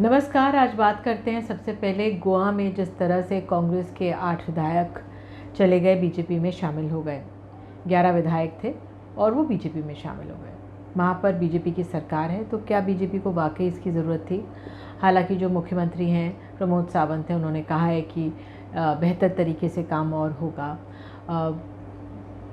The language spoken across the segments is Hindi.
नमस्कार। आज बात करते हैं सबसे पहले गोवा में जिस तरह से कांग्रेस के 8 विधायक चले गए, बीजेपी में शामिल हो गए। 11 विधायक थे और वो बीजेपी में शामिल हो गए। वहाँ पर बीजेपी की सरकार है, तो क्या बीजेपी को वाकई इसकी ज़रूरत थी? हालांकि जो मुख्यमंत्री हैं प्रमोद सावंत हैं, उन्होंने कहा है कि बेहतर तरीके से काम और होगा।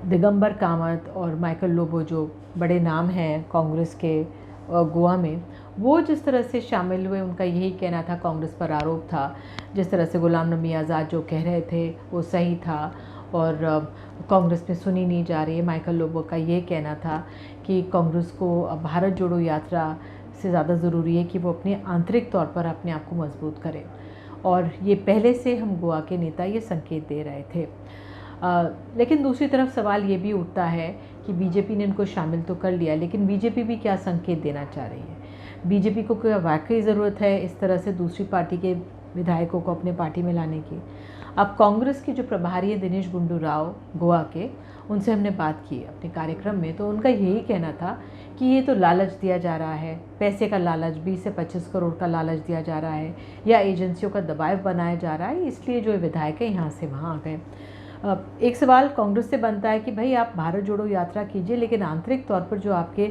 दिगंबर कामत और माइकल लोबो जो बड़े नाम हैं कांग्रेस के गोवा में, वो जिस तरह से शामिल हुए, उनका यही कहना था, कांग्रेस पर आरोप था, जिस तरह से गुलाम नबी आज़ाद जो कह रहे थे वो सही था और कांग्रेस में सुनी नहीं जा रही है। माइकल लोबो का ये कहना था कि कांग्रेस को भारत जोड़ो यात्रा से ज़्यादा ज़रूरी है कि वो अपने आंतरिक तौर पर अपने आप को मजबूत करे, और ये पहले से हम गोवा के नेता ये संकेत दे रहे थे। लेकिन दूसरी तरफ सवाल ये भी उठता है कि बीजेपी ने इनको शामिल तो कर लिया, लेकिन बीजेपी भी क्या संकेत देना चाह रही है? बीजेपी को क्या वाकई ज़रूरत है इस तरह से दूसरी पार्टी के विधायकों को अपने पार्टी में लाने की? अब कांग्रेस के जो प्रभारी हैं दिनेश गुंडू राव गोवा के, उनसे हमने बात की अपने कार्यक्रम में, तो उनका यही कहना था कि ये तो लालच दिया जा रहा है, पैसे का लालच, 20 से 25 करोड़ का लालच दिया जा रहा है, या एजेंसियों का दबाव बनाया जा रहा है, इसलिए जो विधायक है यहाँ से वहाँ आ गए। एक सवाल कांग्रेस से बनता है कि भाई आप भारत जोड़ो यात्रा कीजिए, लेकिन आंतरिक तौर पर जो आपके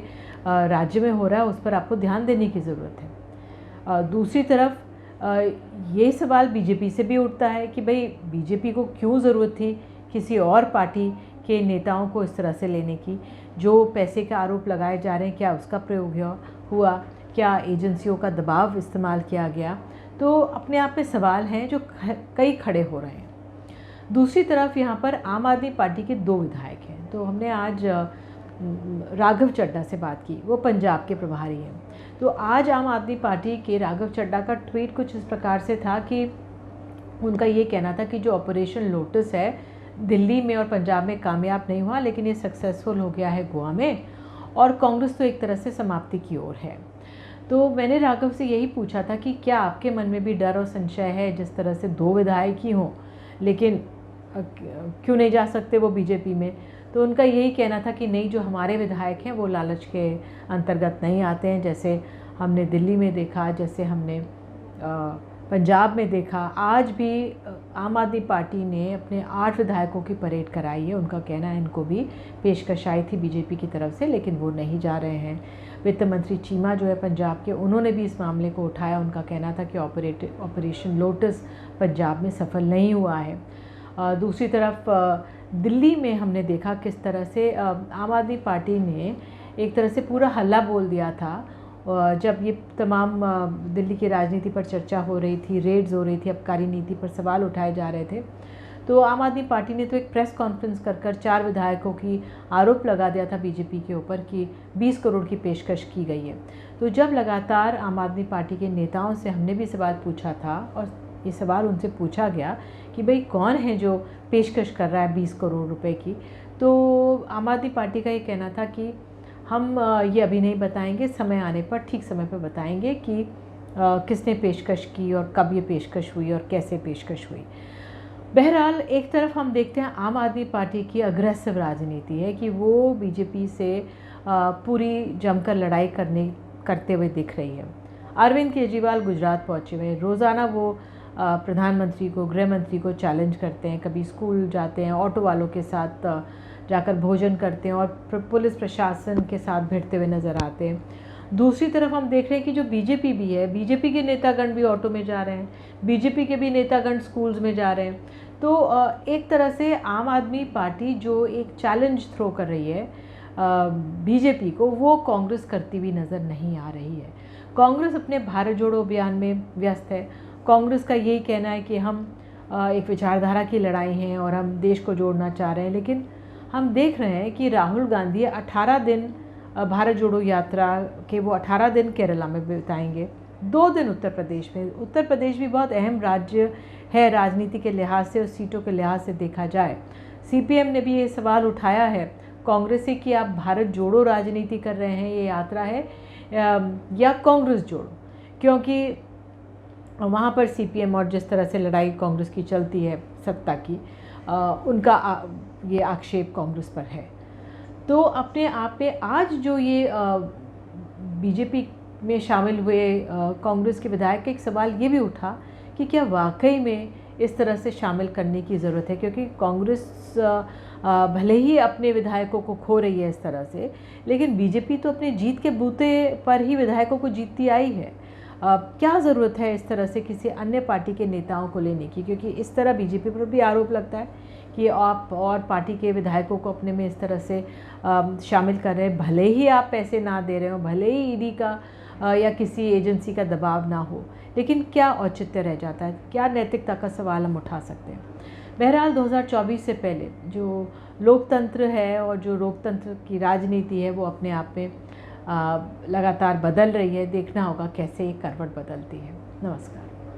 राज्य में हो रहा है उस पर आपको ध्यान देने की ज़रूरत है। दूसरी तरफ ये सवाल बीजेपी से भी उठता है कि भाई बीजेपी को क्यों ज़रूरत थी किसी और पार्टी के नेताओं को इस तरह से लेने की? जो पैसे के आरोप लगाए जा रहे हैं, क्या उसका प्रयोग हुआ? क्या एजेंसियों का दबाव इस्तेमाल किया गया? तो अपने आप में सवाल हैं जो कई खड़े हो रहे हैं। दूसरी तरफ यहाँ पर आम आदमी पार्टी के 2 विधायक हैं, तो हमने आज राघव चड्ढा से बात की, वो पंजाब के प्रभारी हैं। तो आज आम आदमी पार्टी के राघव चड्ढा का ट्वीट कुछ इस प्रकार से था कि उनका ये कहना था कि जो ऑपरेशन लोटस है दिल्ली में और पंजाब में कामयाब नहीं हुआ, लेकिन ये सक्सेसफुल हो गया है गोवा में, और कांग्रेस तो एक तरह से समाप्ति की ओर है। तो मैंने राघव से यही पूछा था कि क्या आपके मन में भी डर और संशय है, जिस तरह से 2 विधायक ही हों लेकिन क्यों नहीं जा सकते वो बीजेपी में? तो उनका यही कहना था कि नहीं, जो हमारे विधायक हैं वो लालच के अंतर्गत नहीं आते हैं, जैसे हमने दिल्ली में देखा, जैसे हमने पंजाब में देखा। आज भी आम आदमी पार्टी ने अपने 8 विधायकों की परेड कराई है। उनका कहना है इनको भी पेशकश आई थी बीजेपी की तरफ से, लेकिन वो नहीं जा रहे हैं। वित्त मंत्री चीमा जो है पंजाब के, उन्होंने भी इस मामले को उठाया। उनका कहना था कि ऑपरेशन लोटस पंजाब में सफल नहीं हुआ है। दूसरी तरफ दिल्ली में हमने देखा किस तरह से आम आदमी पार्टी ने एक तरह से पूरा हल्ला बोल दिया था जब ये तमाम दिल्ली की राजनीति पर चर्चा हो रही थी, रेड्स हो रही थी, आबकारी नीति पर सवाल उठाए जा रहे थे। तो आम आदमी पार्टी ने तो एक प्रेस कॉन्फ्रेंस कर 4 विधायकों की आरोप लगा दिया था बीजेपी के ऊपर कि 20 करोड़ की पेशकश की गई है। तो जब लगातार आम आदमी पार्टी के नेताओं से हमने भी सवाल पूछा था, और ये सवाल उनसे पूछा गया कि भाई कौन है जो पेशकश कर रहा है 20 करोड़ रुपए की, तो आम आदमी पार्टी का ये कहना था कि हम ये अभी नहीं बताएंगे, समय आने पर, ठीक समय पर बताएंगे कि किसने पेशकश की और कब ये पेशकश हुई और कैसे पेशकश हुई। बहरहाल एक तरफ हम देखते हैं आम आदमी पार्टी की अग्रेसिव राजनीति है कि वो बीजेपी से पूरी जमकर लड़ाई करते हुए दिख रही है। अरविंद केजरीवाल गुजरात पहुँचे हुए, रोज़ाना वो प्रधानमंत्री को, गृह मंत्री को चैलेंज करते हैं, कभी स्कूल जाते हैं, ऑटो वालों के साथ जाकर भोजन करते हैं और पुलिस प्रशासन के साथ भिड़ते हुए नज़र आते हैं। दूसरी तरफ हम देख रहे हैं कि जो बीजेपी भी है, बीजेपी के नेतागण भी ऑटो में जा रहे हैं, बीजेपी के भी नेतागण स्कूल्स में जा रहे हैं। तो एक तरह से आम आदमी पार्टी जो एक चैलेंज थ्रो कर रही है बीजेपी को, वो कांग्रेस करती हुई नज़र नहीं आ रही है। कांग्रेस अपने भारत जोड़ो अभियान में व्यस्त है। कांग्रेस का यही कहना है कि हम एक विचारधारा की लड़ाई हैं और हम देश को जोड़ना चाह रहे हैं, लेकिन हम देख रहे हैं कि राहुल गांधी 18 दिन भारत जोड़ो यात्रा के वो 18 दिन केरला में बिताएंगे, 2 दिन उत्तर प्रदेश में। उत्तर प्रदेश भी बहुत अहम राज्य है राजनीति के लिहाज से और सीटों के लिहाज से देखा जाए। सीपीएम ने भी ये सवाल उठाया है कांग्रेस से कि आप भारत जोड़ो राजनीति कर रहे हैं, ये यात्रा है, या कांग्रेस जोड़ो, क्योंकि वहाँ पर सीपीएम और जिस तरह से लड़ाई कांग्रेस की चलती है सत्ता की, उनका ये आक्षेप कांग्रेस पर है। तो अपने आप में आज जो ये बीजेपी में शामिल हुए कांग्रेस के विधायक का एक सवाल ये भी उठा कि क्या वाकई में इस तरह से शामिल करने की ज़रूरत है, क्योंकि कांग्रेस भले ही अपने विधायकों को खो रही है इस तरह से, लेकिन बीजेपी तो अपने जीत के बूते पर ही विधायकों को जीतती आई है। क्या ज़रूरत है इस तरह से किसी अन्य पार्टी के नेताओं को लेने की, क्योंकि इस तरह बीजेपी पर भी आरोप लगता है कि आप और पार्टी के विधायकों को अपने में इस तरह से शामिल कर रहे हैं, भले ही आप पैसे ना दे रहे हो, भले ही ईडी का या किसी एजेंसी का दबाव ना हो, लेकिन क्या औचित्य रह जाता है, क्या नैतिकता का सवाल हम उठा सकते हैं। बहरहाल 2024 से पहले जो लोकतंत्र है और जो लोकतंत्र की राजनीति है वो अपने आप में लगातार बदल रही है। देखना होगा कैसे ये करवट बदलती है। नमस्कार।